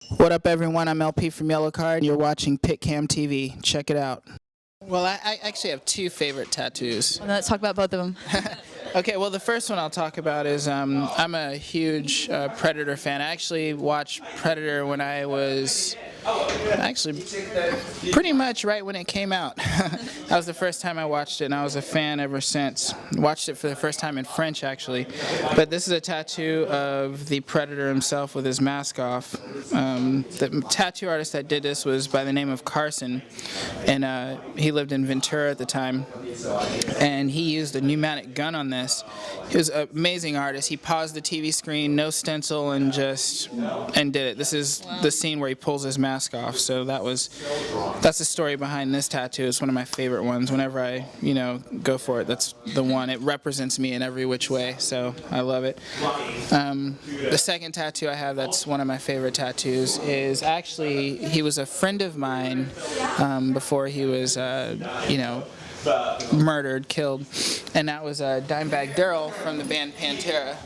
What up, everyone? I'm LP from YELLOWCARD, and you're watching PITCAM TV. Check it out. Well, I actually have two favorite tattoos. Well, let's talk about both of them. Okay, well, the first one I'll talk about is I'm a huge Predator fan. I actually watched Predator when I was actually pretty much right when it came out. That was the first time I watched it, and I was a fan ever since. Watched it for the first time in French, actually. But this is a tattoo of the Predator himself with his mask off. The tattoo artist that did this was by the name of Parsons, and he lived in Ventura at the time. And he used a pneumatic gun on this. He was an amazing artist. He paused the TV screen, no stencil, and did it. This is the scene where he pulls his mask off. So that's the story behind this tattoo. It's one of my favorite ones. Whenever I, go for it, that's the one. It represents me in every which way. So I love it. The second tattoo I have that's one of my favorite tattoos is actually, he was a friend of mine before he was, murdered, killed, and that was Dimebag Darrell from the band Pantera.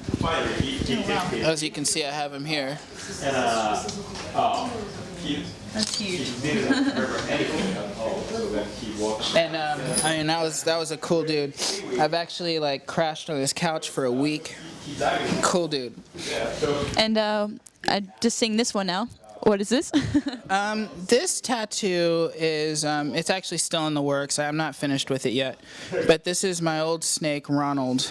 As you can see, I have him here. That's huge. And that was a cool dude. I've actually crashed on his couch for a week. Cool dude. And I just seeing this one now. What is this? This tattoo is, it's actually still in the works. I'm not finished with it yet. But this is my old snake, Ronald.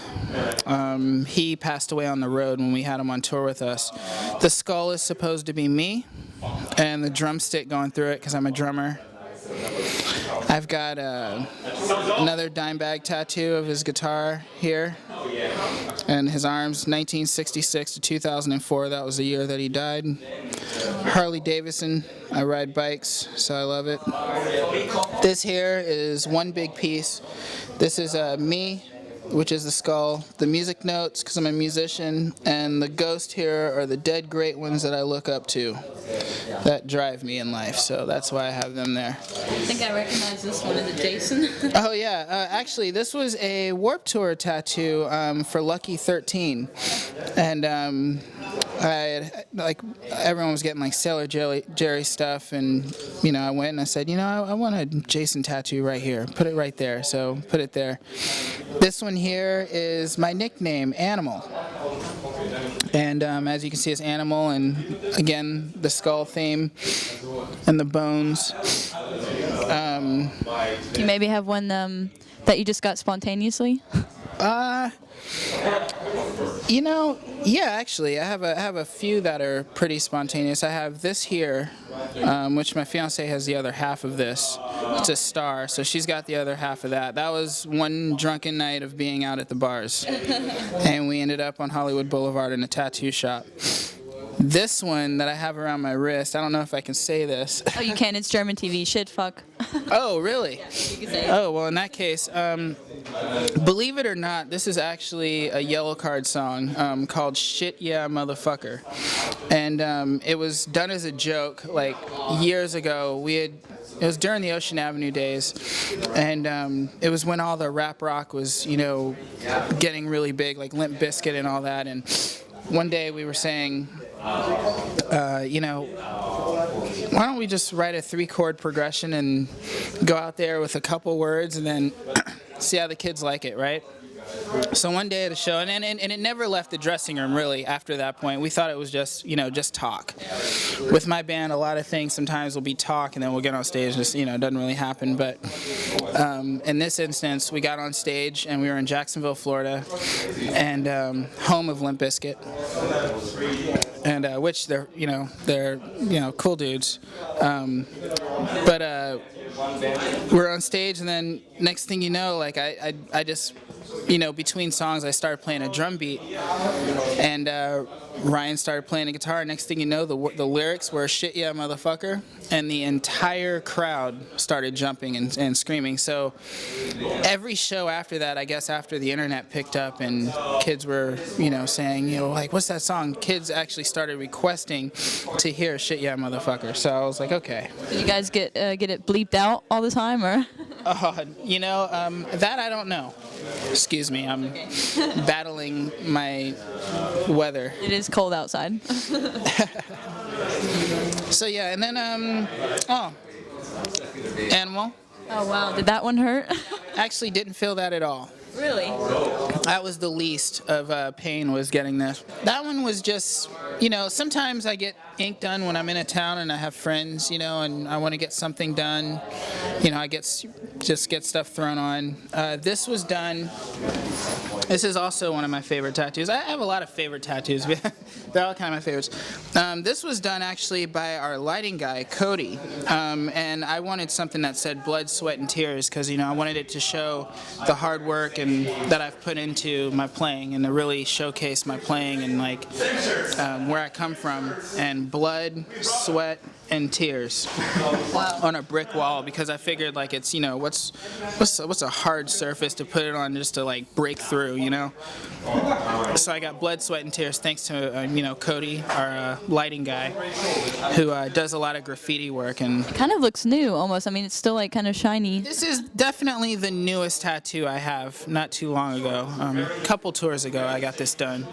He passed away on the road when we had him on tour with us. The skull is supposed to be me, and the drumstick going through it because I'm a drummer. I've got another Dimebag tattoo of his guitar here, and his arms, 1966 to 2004. That was the year that he died. Harley Davidson. I ride bikes, so I love it. This here is one big piece. This is me, which is the skull, the music notes, because I'm a musician, and the ghost here are the dead great ones that I look up to that drive me in life, so that's why I have them there. I think I recognize this one. Is it Jason? Oh yeah, actually this was a Warped Tour tattoo for Lucky 13, and everyone was getting Sailor Jerry stuff, and I went and I said, I want a Jason tattoo right here. Put it right there. So put it there. This one here is my nickname, Animal. And as you can see, it's Animal, and again the skull theme and the bones. Do you maybe have one that you just got spontaneously? Yeah, actually, I have a few that are pretty spontaneous. I have this here, which my fiance has the other half of this. It's a star, so she's got the other half of that. That was one drunken night of being out at the bars, and we ended up on Hollywood Boulevard in a tattoo shop. This one that I have around my wrist, I don't know if I can say this. Oh, you can. It's German TV. Shit, fuck. Oh, really? You can say it. Oh, well, in that case, believe it or not, this is actually a YELLOWCARD song called Shit Yeah Motherfucker. And it was done as a joke, years ago. It was during the Ocean Avenue days, and it was when all the rap rock was, getting really big, like Limp Bizkit and all that. And one day we were saying, why don't we just write a 3-chord progression and go out there with a couple words and then see how the kids like it, right? So one day at a show, and it never left the dressing room really after that point. We thought it was just, just talk. With my band, a lot of things sometimes will be talk, and then we'll get on stage, just, it doesn't really happen. But in this instance, we got on stage, and we were in Jacksonville, Florida, and home of Limp Bizkit. And which they're cool dudes, but we're on stage, and then next thing you know, I just between songs I started playing a drum beat, and Ryan started playing a guitar. Next thing you know, the lyrics were "Shit Yeah Motherfucker," and the entire crowd started jumping and screaming. So every show after that, I guess after the internet picked up and kids were saying what's that song? Kids actually started requesting to hear "Shit Yeah Motherfucker." So I was like, okay. Did you guys get it bleeped out all the time, or? That I don't know. Excuse me, I'm battling my weather. It is cold outside. So yeah, and then animal. Oh wow, did that one hurt? Actually, didn't feel that at all. Really? That was the least of pain, was getting this. That one was just, sometimes I get ink done when I'm in a town and I have friends, and I want to get something done. I just get stuff thrown on. This was done. This is also one of my favorite tattoos. I have a lot of favorite tattoos. They're all kind of my favorites. This was done actually by our lighting guy, Cody. And I wanted something that said blood, sweat, and tears because, I wanted it to show the hard work and that I've put into my playing and to really showcase my playing and where I come from. And blood, sweat, and tears on a brick wall because I figured it's what's a hard surface to put it on just to break through, So I got blood, sweat, and tears thanks to Cody, our lighting guy, who does a lot of graffiti work. And It kind of looks new almost. I mean, it's still kind of shiny. this is definitely the newest tattoo I have. Not too long ago, a couple tours ago, I got this done.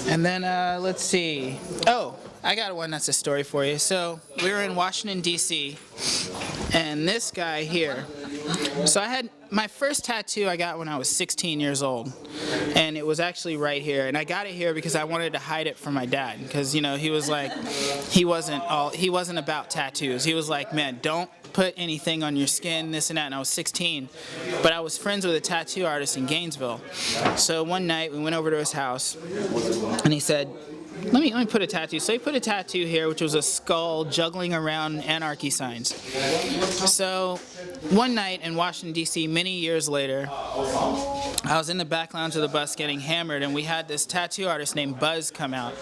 And then let's see. Oh, I got one that's a story for you. So we were in Washington, D.C., and this guy here. So I had my first tattoo I got when I was 16 years old, and it was actually right here. And I got it here because I wanted to hide it from my dad, because he was he wasn't about tattoos. He was like, man, don't put anything on your skin, this and that. And I was 16, but I was friends with a tattoo artist in Gainesville. So one night we went over to his house, and he said, let me put a tattoo. So he put a tattoo here, which was a skull juggling around anarchy signs. So one night in Washington, D.C., many years later, I was in the back lounge of the bus getting hammered, and we had this tattoo artist named Buzz come out.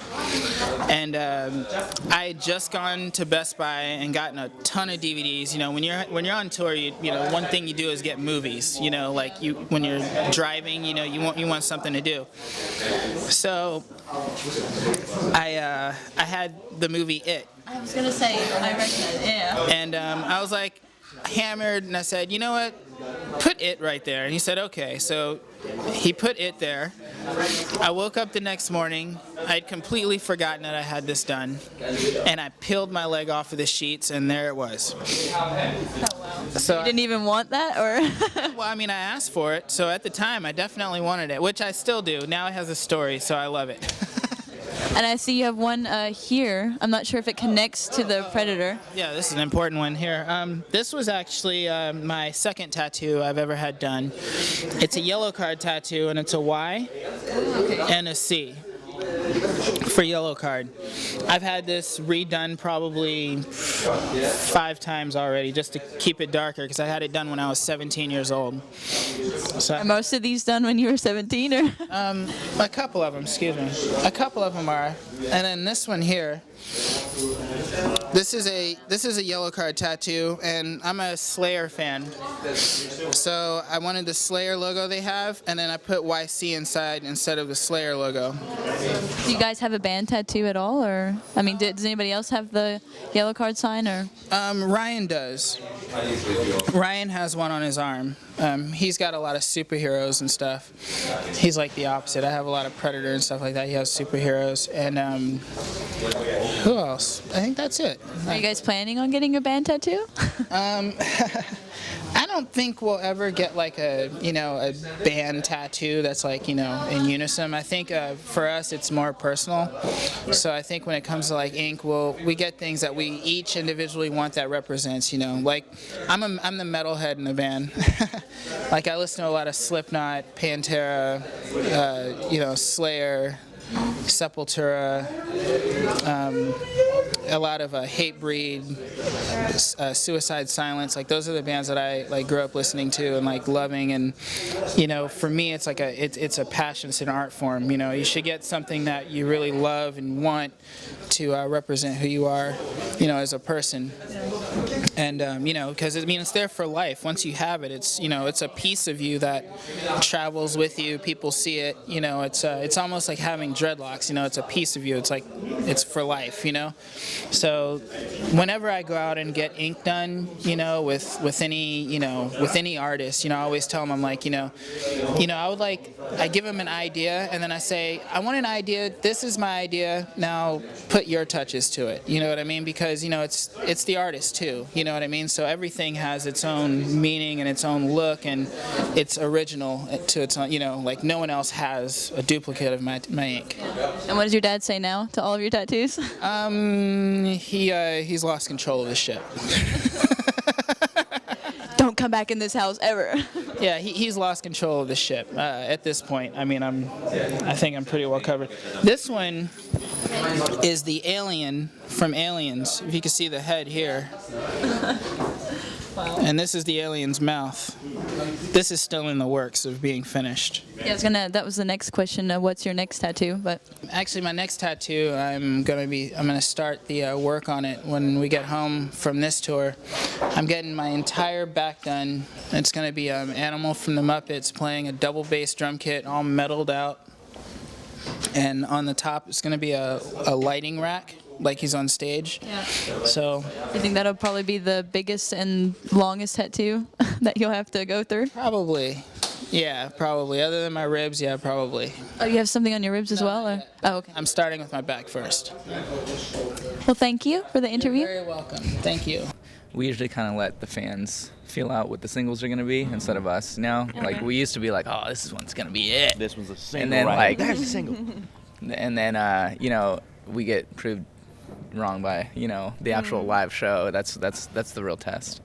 And I had just gone to Best Buy and gotten a ton of DVDs. When you're on tour, one thing you do is get movies. When you're driving, you want something to do. So I had the movie It. I was gonna say, I recognize it, yeah. And I was hammered, and I said, you know what, put It right there. And he said, okay. So he put It there. I woke up the next morning. I'd completely forgotten that I had this done, and I peeled my leg off of the sheets, and there it was. Oh wow. So You didn't even want that, or? well, I asked for it, so at the time I definitely wanted it, which I still do. Now it has a story, so I love it. And I see you have one here. I'm not sure if it connects to the Predator. Yeah, this is an important one here. This was actually my second tattoo I've ever had done. It's a yellow card tattoo, and it's a Y and a C for yellow card. I've had this redone probably 5 times already just to keep it darker, because I had it done when I was 17 years old. So Are most of these done when you were 17, or? a couple of them, excuse me. A couple of them are. And then this one here, this is a yellow card tattoo, and I'm a Slayer fan. So I wanted the Slayer logo they have, and then I put YC inside instead of the Slayer logo. Do you guys have a band tattoo at all, or? I mean, does anybody else have the yellow card sign, or? Ryan does. Ryan has one on his arm. He's got a lot of superheroes and stuff. He's like the opposite. I have a lot of Predator and stuff like that. He has superheroes. And who else? I think that's it. Are you guys planning on getting a band tattoo? I don't think we'll ever get a band tattoo that's in unison. I think for us it's more personal. So I think when it comes to ink, we get things that we each individually want that represents. I'm the metalhead in the band. I listen to a lot of Slipknot, Pantera, Slayer, Sepultura, a lot of Hatebreed, Suicide Silence. Those are the bands that I grew up listening to and loving. And for me, it's it's a passion. It's an art form. You should get something that you really love and want to represent who you are, as a person. And because it's there for life. Once you have it, it's a piece of you that travels with you. People see it. It's almost like having dreadlocks. It's a piece of you. It's for life. So whenever I go out and get ink done, with any artist, I always tell them, I'm like, I give them an idea, and then I say, I want an idea. This is my idea. Now put your touches to it. You know what I mean? Because it's the artist too. You know what I mean? So everything has its own meaning and its own look, and it's original to its own. Like no one else has a duplicate of my ink. And what does your dad say now to all of your tattoos? He's lost control of the ship. Don't come back in this house ever. Yeah, he's lost control of the ship at this point. I mean, I think I'm pretty well covered. This one is the alien from Aliens. If you can see the head here. Wow. And this is the alien's mouth. This is still in the works of being finished. Yeah, that was the next question. What's your next tattoo? But actually, my next tattoo, I'm gonna start the work on it when we get home from this tour. I'm getting my entire back done. It's gonna be an animal from the Muppets playing a double bass drum kit, all metalled out. And on the top, it's gonna be a lighting rack, like he's on stage. Yeah. So. You think that'll probably be the biggest and longest tattoo that you'll have to go through? Probably. Yeah, probably. Other than my ribs, yeah, probably. Oh, you have something on your ribs as well? Or? Oh, okay. I'm starting with my back first. Well, thank you for the interview. You're very welcome. Thank you. We usually kind of let the fans feel out what the singles are going to be instead of us now. Okay. Like, we used to be like, oh, this is one's going to be it. This one's a single, and then, right? That's a single. And then, we get proved wrong by, the actual live show. That's the real test.